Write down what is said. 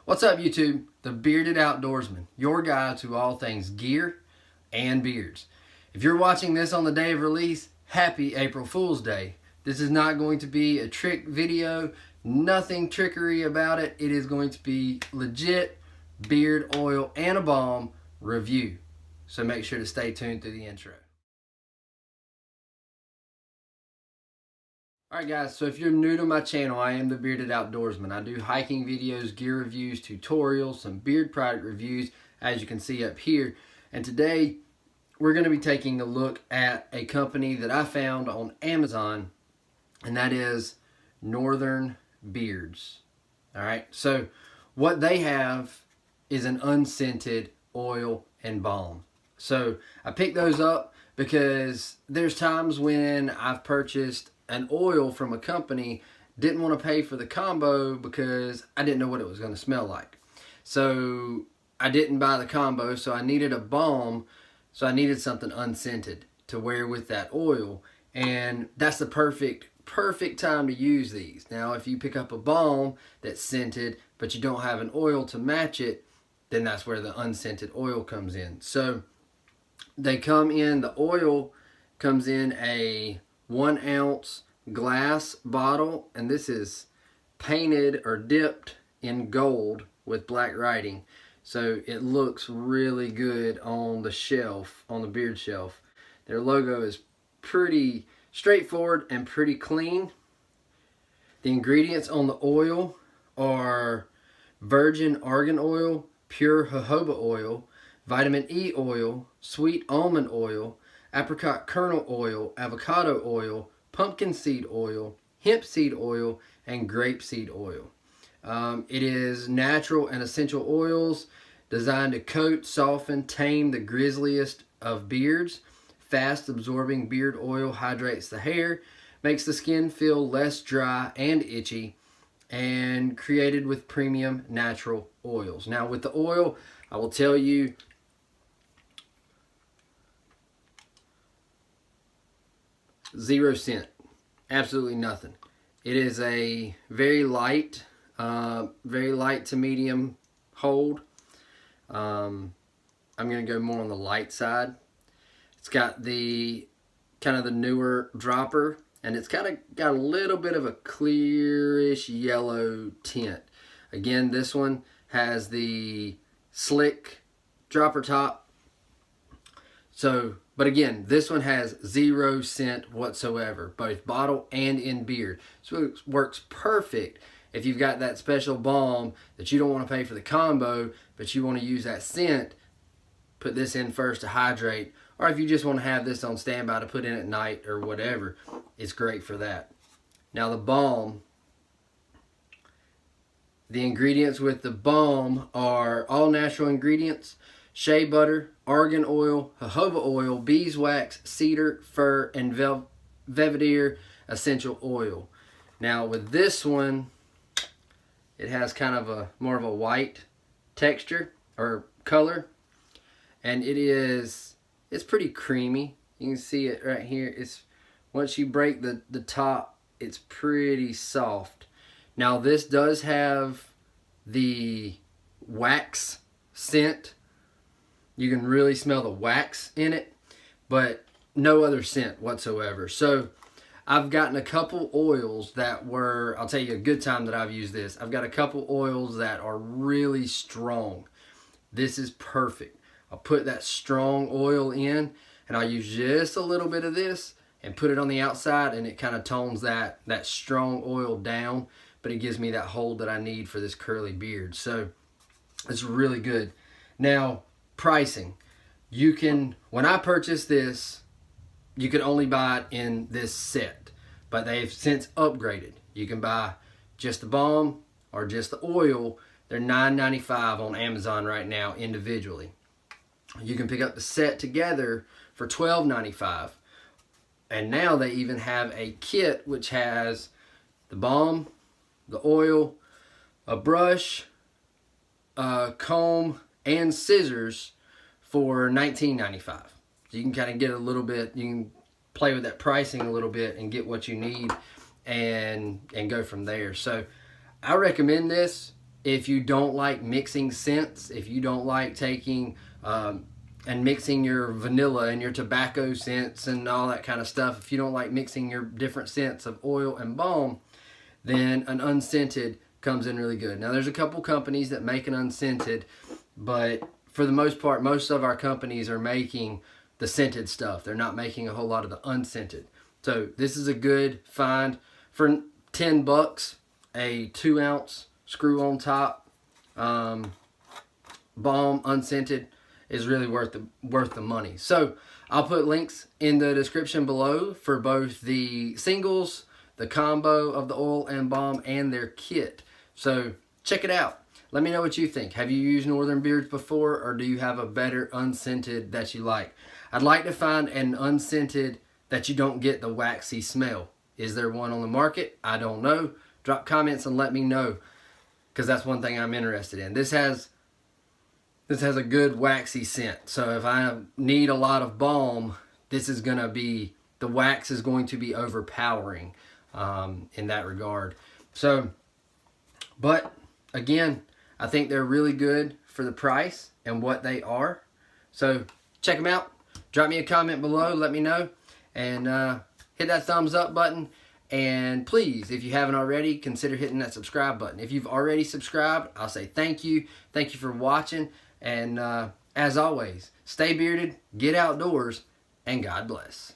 What's up, YouTube? The Bearded Outdoorsman, your guide to all things gear and beards. If you're watching this on the day of release, happy April Fool's Day. This is not going to be a trick video, nothing trickery about it. It is going to be legit beard oil and a balm review. So make sure to stay tuned through the intro. Alright guys, so if you're new to my channel, I am the Bearded Outdoorsman. I do hiking videos, gear reviews, tutorials, some beard product reviews, as you can see up here. And today, we're going to be taking a look at a company that I found on Amazon, and that is Northern Beards. Alright, so what they have is an unscented oil and balm. So I picked those up because there's times when I've purchased an oil from a company, didn't want to pay for the combo because I didn't know what it was going to smell like. So I didn't buy the combo, so I needed a balm, so I needed something unscented to wear with that oil. And that's the perfect time to use these. Now if you pick up a balm that's scented but you don't have an oil to match it, then that's where the unscented oil comes in. So they come in, the oil comes in a 1 ounce glass bottle, and this is painted or dipped in gold with black writing, so it looks really good on the shelf, on the beard shelf. Their logo is pretty straightforward and pretty clean. The ingredients on the oil are virgin argan oil, pure jojoba oil, vitamin E oil, sweet almond oil, apricot kernel oil, avocado oil, pumpkin seed oil, hemp seed oil, and grape seed oil. It is natural and essential oils designed to coat, soften, tame the grisliest of beards. Fast absorbing beard oil hydrates the hair, makes the skin feel less dry and itchy, and created with premium natural oils. Now with the oil, I will tell you, $0, absolutely nothing. It is a very light to medium hold. I'm going to go more on the light side. It's got the kind of the newer dropper, and it's kind of got a little bit of a clearish yellow tint. Again, this one has the slick dropper top. So, but again, this one has 0 scent whatsoever, both bottle and in beard. So it works perfect if you've got that special balm that you don't want to pay for the combo, but you want to use that scent. Put this in first to hydrate, or if you just want to have this on standby to put in at night or whatever, it's great for that. Now the balm, the ingredients with the balm are all natural ingredients: shea butter, argan oil, jojoba oil, beeswax, cedar, fir, and velveteer essential oil. Now with this one, it has kind of a more of a white texture or color, and it's pretty creamy. You can see it right here. It's once you break the top, it's pretty soft. Now this does have the wax scent. You can really smell the wax in it, but no other scent whatsoever. So I've gotten a couple oils that were, I'll tell you a good time that I've used this. I've got a couple oils that are really strong. This is perfect. I'll put that strong oil in, and I'll use just a little bit of this and put it on the outside, and it kind of tones that strong oil down, but it gives me that hold that I need for this curly beard. So it's really good. Now, pricing. You can, when I purchased this, you could only buy it in this set, but they've since upgraded. You can buy just the balm or just the oil. They're $9.95 on Amazon right now individually. You can pick up the set together for $12.95. And now they even have a kit which has the balm, the oil, a brush, a comb, and scissors for $19.95. So you can kind of get a little bit, you can play with that pricing a little bit and get what you need and go from there. So I recommend this. if you don't like mixing scents, if you don't like taking and mixing your vanilla and your tobacco scents and all that kind of stuff, if you don't like mixing your different scents of oil and balm, then an unscented comes in really good. Now there's a couple companies that make an unscented, but for the most part, most of our companies are making the scented stuff. They're not making a whole lot of the unscented. So this is a good find. For $10, a 2-ounce screw on top balm unscented is really worth the money. So I'll put links in the description below for both the singles, the combo of the oil and balm, and their kit. So check it out. Let me know what you think. Have you used Northern Beards before, or do you have a better unscented that you like? I'd like to find an unscented that you don't get the waxy smell. Is there one on the market? I don't know. Drop comments and let me know, because that's one thing I'm interested in. This has a good waxy scent. So if I need a lot of balm, this is going to be, the wax is going to be overpowering in that regard. So, but again, I think they're really good for the price and what they are. So check them out. Drop me a comment below. Let me know. And hit that thumbs up button. And please, if you haven't already, consider hitting that subscribe button. If you've already subscribed, I'll say thank you. Thank you for watching. And as always, stay bearded, get outdoors, and God bless.